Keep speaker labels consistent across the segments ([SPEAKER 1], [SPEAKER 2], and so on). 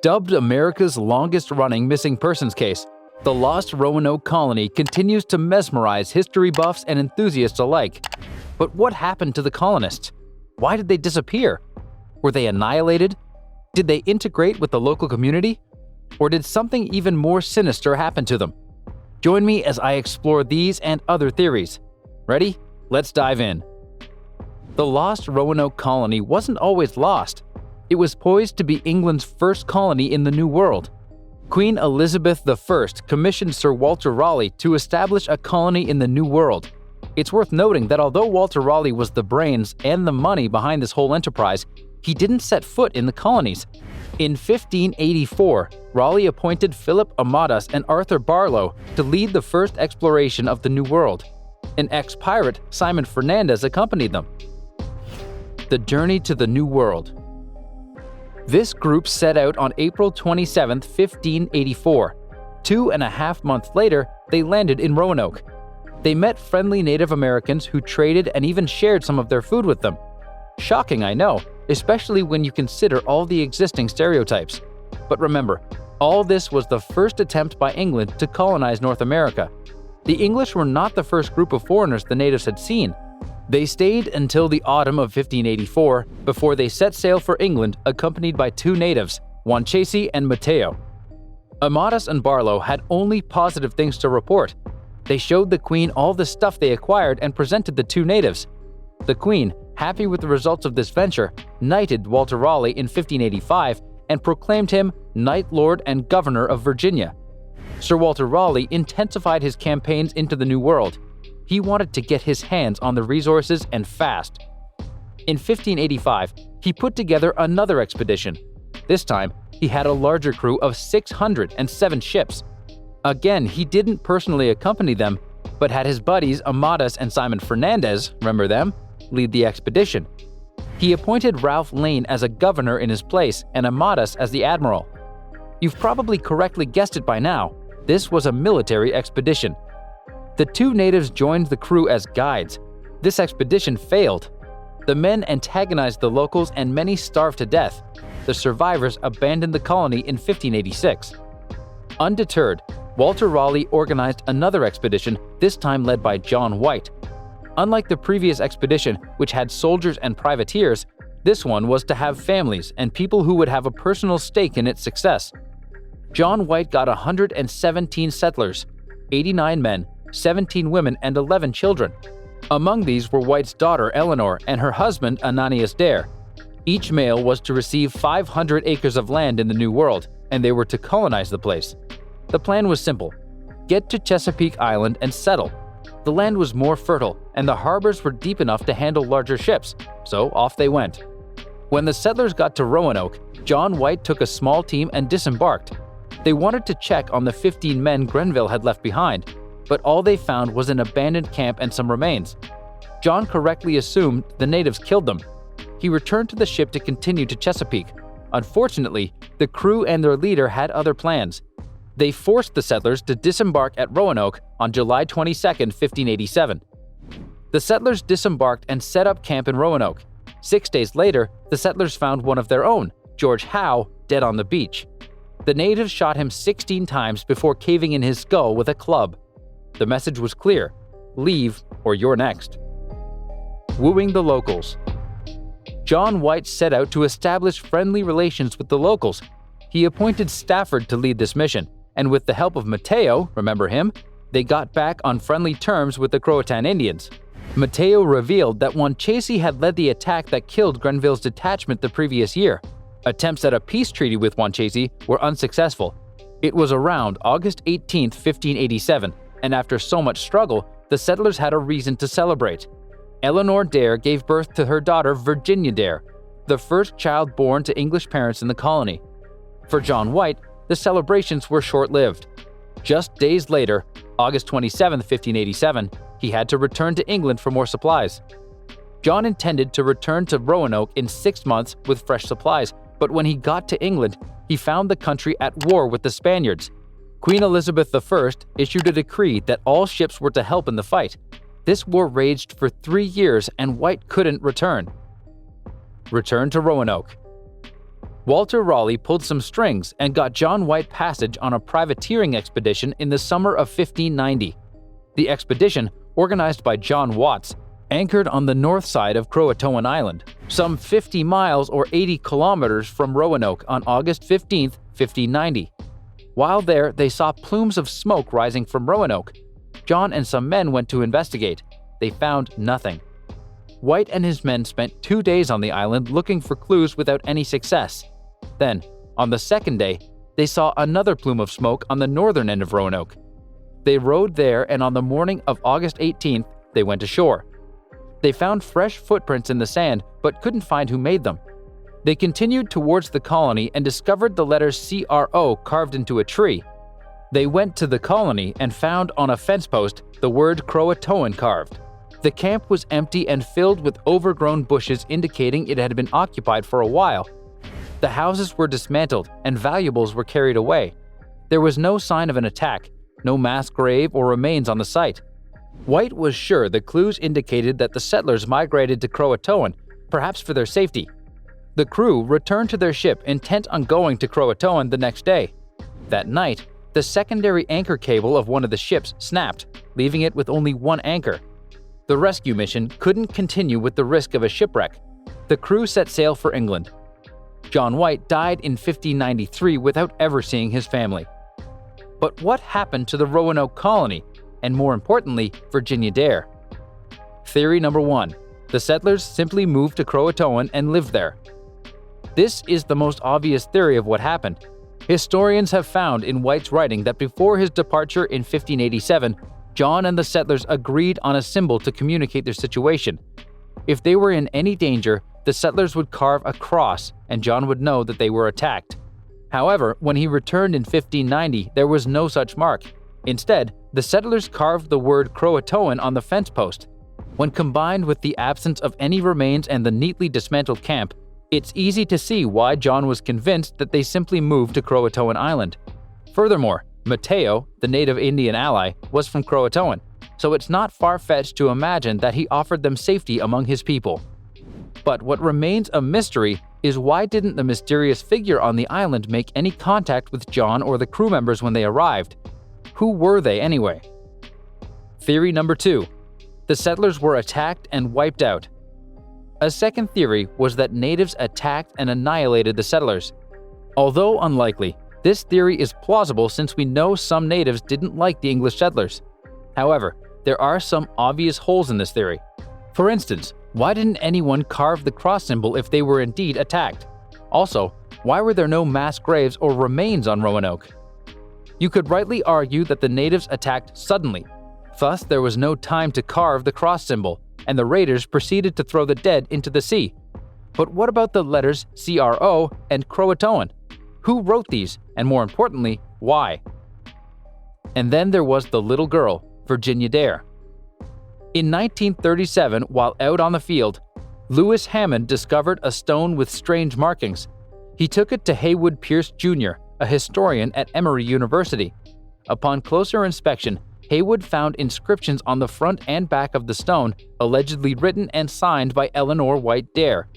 [SPEAKER 1] Dubbed America's longest-running missing persons case, the lost Roanoke colony continues to mesmerize history buffs and enthusiasts alike. But what happened to the colonists? Why did they disappear? Were they annihilated? Did they integrate with the local community? Or did something even more sinister happen to them? Join me as I explore these and other theories. Ready? Let's dive in. The lost Roanoke colony wasn't always lost. It was poised to be England's first colony in the New World. Queen Elizabeth I commissioned Sir Walter Raleigh to establish a colony in the New World. It's worth noting that although Walter Raleigh was the brains and the money behind this whole enterprise, he didn't set foot in the colonies. In 1584, Raleigh appointed Philip Amadas and Arthur Barlow to lead the first exploration of the New World. An ex-pirate, Simon Fernandez, accompanied them. The journey to the New World. This group set out on April 27, 1584. 2.5 months later, they landed in Roanoke. They met friendly Native Americans who traded and even shared some of their food with them. Shocking, I know, especially when you consider all the existing stereotypes. But remember, all this was the first attempt by England to colonize North America. The English were not the first group of foreigners the natives had seen. They stayed until the autumn of 1584 before they set sail for England accompanied by two natives, Wanchese and Mateo. Amadas and Barlow had only positive things to report. They showed the Queen all the stuff they acquired and presented the two natives. The Queen, happy with the results of this venture, knighted Walter Raleigh in 1585 and proclaimed him Knight Lord and Governor of Virginia. Sir Walter Raleigh intensified his campaigns into the New World. He wanted to get his hands on the resources and fast. In 1585, he put together another expedition. This time, he had a larger crew of 607 ships. Again, he didn't personally accompany them, but had his buddies Amadas and Simon Fernandez, remember them, lead the expedition. He appointed Ralph Lane as a governor in his place and Amadas as the admiral. You've probably correctly guessed it by now. This was a military expedition. The two natives joined the crew as guides. This expedition failed. The men antagonized the locals and many starved to death. The survivors abandoned the colony in 1586. Undeterred, Walter Raleigh organized another expedition, this time led by John White. Unlike the previous expedition, which had soldiers and privateers, this one was to have families and people who would have a personal stake in its success. John White got 117 settlers, 89 men, 17 women, and 11 children. Among these were White's daughter Eleanor and her husband Ananias Dare. Each male was to receive 500 acres of land in the New World, and they were to colonize the place. The plan was simple: get to Chesapeake Island and settle. The land was more fertile, and the harbors were deep enough to handle larger ships, so off they went. When the settlers got to Roanoke, John White took a small team and disembarked. They wanted to check on the 15 men Grenville had left behind, but all they found was an abandoned camp and some remains. John correctly assumed the natives killed them. He returned to the ship to continue to Chesapeake. Unfortunately, the crew and their leader had other plans. They forced the settlers to disembark at Roanoke on July 22, 1587. The settlers disembarked and set up camp in Roanoke. 6 days later, the settlers found one of their own, George Howe, dead on the beach. The natives shot him 16 times before caving in his skull with a club. The message was clear: leave or you're next. Wooing the locals. John White set out to establish friendly relations with the locals. He appointed Stafford to lead this mission, and with the help of Mateo, remember him, they got back on friendly terms with the Croatan Indians. Mateo revealed that Wanchese had led the attack that killed Grenville's detachment the previous year. Attempts at a peace treaty with Wanchese were unsuccessful. It was around August 18, 1587, and after so much struggle, the settlers had a reason to celebrate. Eleanor Dare gave birth to her daughter Virginia Dare, the first child born to English parents in the colony. For John White, the celebrations were short-lived. Just days later, August 27, 1587, he had to return to England for more supplies. John intended to return to Roanoke in 6 months with fresh supplies, but when he got to England, he found the country at war with the Spaniards. Queen Elizabeth I issued a decree that all ships were to help in the fight. This war raged for 3 years and White couldn't return. Return to Roanoke. Walter Raleigh pulled some strings and got John White passage on a privateering expedition in the summer of 1590. The expedition, organized by John Watts, anchored on the north side of Croatoan Island, some 50 miles or 80 kilometers from Roanoke on August 15, 1590. While there, they saw plumes of smoke rising from Roanoke. John and some men went to investigate. They found nothing. White and his men spent 2 days on the island looking for clues without any success. Then, on the second day, they saw another plume of smoke on the northern end of Roanoke. They rowed there, and on the morning of August 18th, they went ashore. They found fresh footprints in the sand, but couldn't find who made them. They continued towards the colony and discovered the letters CRO carved into a tree. They went to the colony and found on a fence post the word Croatoan carved. The camp was empty and filled with overgrown bushes indicating it had been occupied for a while. The houses were dismantled and valuables were carried away. There was no sign of an attack, no mass grave or remains on the site. White was sure the clues indicated that the settlers migrated to Croatoan, perhaps for their safety. The crew returned to their ship intent on going to Croatoan the next day. That night, the secondary anchor cable of one of the ships snapped, leaving it with only one anchor. The rescue mission couldn't continue with the risk of a shipwreck. The crew set sail for England. John White died in 1593 without ever seeing his family. But what happened to the Roanoke colony, and more importantly, Virginia Dare? Theory number 1. The settlers simply moved to Croatoan and lived there. This is the most obvious theory of what happened. Historians have found in White's writing that before his departure in 1587, John and the settlers agreed on a symbol to communicate their situation. If they were in any danger, the settlers would carve a cross, and John would know that they were attacked. However, when he returned in 1590, there was no such mark. Instead, the settlers carved the word Croatoan on the fence post. When combined with the absence of any remains and the neatly dismantled camp, it's easy to see why John was convinced that they simply moved to Croatoan Island. Furthermore, Mateo, the native Indian ally, was from Croatoan, so it's not far-fetched to imagine that he offered them safety among his people. But what remains a mystery is why didn't the mysterious figure on the island make any contact with John or the crew members when they arrived? Who were they anyway? Theory number 2. The settlers were attacked and wiped out. A second theory was that natives attacked and annihilated the settlers. Although unlikely, this theory is plausible since we know some natives didn't like the English settlers. However, there are some obvious holes in this theory. For instance, why didn't anyone carve the cross symbol if they were indeed attacked? Also, why were there no mass graves or remains on Roanoke? You could rightly argue that the natives attacked suddenly. Thus, there was no time to carve the cross symbol, and the raiders proceeded to throw the dead into the sea. But what about the letters CRO and Croatoan? Who wrote these, and more importantly, why? And then there was the little girl, Virginia Dare. In 1937, while out on the field, Lewis Hammond discovered a stone with strange markings. He took it to Haywood Pierce Jr., a historian at Emory University. Upon closer inspection, Haywood found inscriptions on the front and back of the stone, allegedly written and signed by Eleanor White Dare.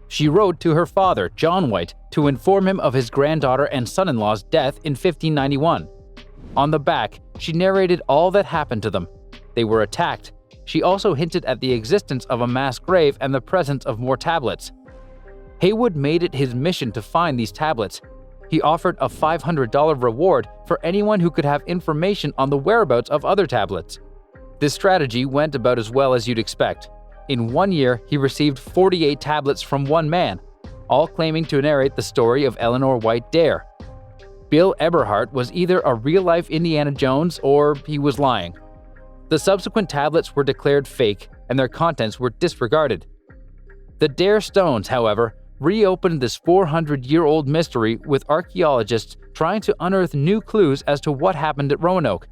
[SPEAKER 1] She wrote to her father, John White, to inform him of his granddaughter and son-in-law's death in 1591. On the back, she narrated all that happened to them. They were attacked. She also hinted at the existence of a mass grave and the presence of more tablets. Haywood made it his mission to find these tablets. He offered a $500 reward for anyone who could have information on the whereabouts of other tablets. This strategy went about as well as you'd expect. In 1 year, he received 48 tablets from one man, all claiming to narrate the story of Eleanor White Dare. Bill Eberhart was either a real-life Indiana Jones or he was lying. The subsequent tablets were declared fake and their contents were disregarded. The Dare stones, however, reopened this 400-year-old mystery with archaeologists trying to unearth new clues as to what happened at Roanoke.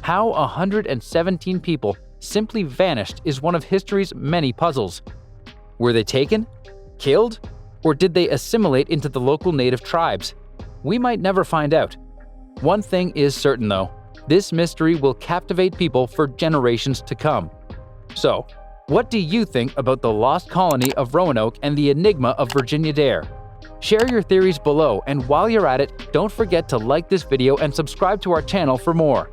[SPEAKER 1] How 117 people simply vanished is one of history's many puzzles. Were they taken? Killed? Or did they assimilate into the local native tribes? We might never find out. One thing is certain though, this mystery will captivate people for generations to come. So, what do you think about the lost colony of Roanoke and the enigma of Virginia Dare? Share your theories below, and while you're at it, don't forget to like this video and subscribe to our channel for more.